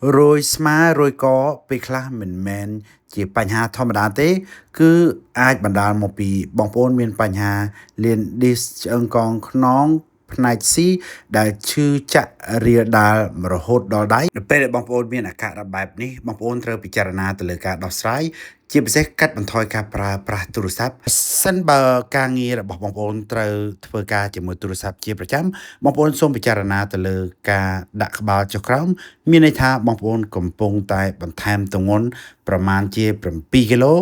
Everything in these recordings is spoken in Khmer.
rồi smile rồi cóពេលខ្លះមិនមែនជាបញ្ហាធម្មតាទេគឺអាចបណ្ដាលមកពីបងប្អូនមានបញ្ហាលៀន disc ឆ្អឹងកងខ្នងផ្នែក C ដែលឈឺចាក់រាលដាលរហូតដល់ដៃនៅពេលដែលបងប្អូនមានអាការៈបែបនេះបងប្អូនត្រូវពិចារណាទៅលើការដោះស្រាយជាពិសេសកាត់បន្ថយការប្រើប្រាស់ទូរស័ព្ទសិនបើការងាររបស់បងប្អូនត្រូវធ្វើការជាមួយទូរស័ព្ទជាប្រចាំបងប្អូនសូមពិចារណាទៅលើការដាក់ក្បាលចុះក្រោមមានន័យថាបងប្អូនកំពុងតែបន្ថែមទម្ងន់ប្រមាណជា7គីឡូ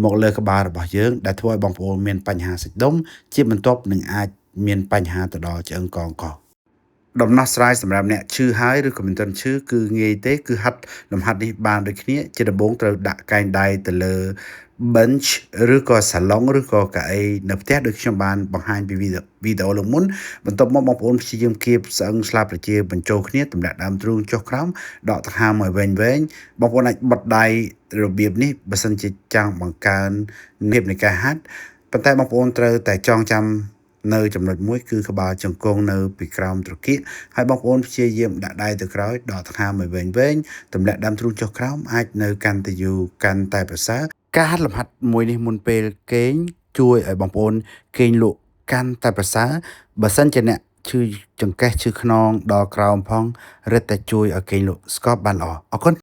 មកលើក្បាលរបស់យើងដែលធ្វើឲ្យបងប្អូនមានបញ្ហាសាច់ដុំជាបន្ទាប់នឹងអាចមានបញ្ហាទៅដល់ឆ្អឹងកងកដំណោះស្រាយសម្រាប់អ្នកឈឺហើយឬក៏មិនទាន់ឈឺគឺងាយទេគឺហាត់លំហាត់នេះបានដូចគ្នាជាដំបូងត្រូវដាក់កែងដៃទៅលើ bench ឬក៏សាឡុងឬក៏កៅអីនៅផ្ទះដូចខ្ញុំបានបង្ហាញពីវីដេអូលើមុនបន្ទាប់មកបងប្អូនព្យាយាមគៀបស្អឹងស្លាបប្រជាបញ្ចូលគ្នាទម្លាក់ដើមទ្រូងចុះក្រោមដកដង្ហើមឲ្យវែងបងប្អូនអាចបត់ដៃរបៀបនេះបើសិនជាចង់បង្កើនភាពនៃការហាត់ប៉ុន្តែបងប្អូនត្រូវតែចងចាំនៅចំណុចមួយគឺក្បាលជង្គង់នៅពីក្រោមត្រគាកហើយបងប្អូនព្យាយាមដាក់ដៃទៅក្រោយដកដង្ហើមឲ្យវែងទម្លាក់ដើមទ្រូងចុះក្រោមអាចនៅកាន់តែយូរកាន់តែប្រសើរការហាត់លំហាត់មួយនេះមុនពេលគេងជួយឲ្យបងប្អូនគេងលក់កាន់តែប្រសើរបើសិនជាអ្នកឈឺចង្កេះឈឺខ្នងដល់ក្រោមផងរឹតតែជួយឲ្យគេងលក់ស្កប់បានល្អអរគុណ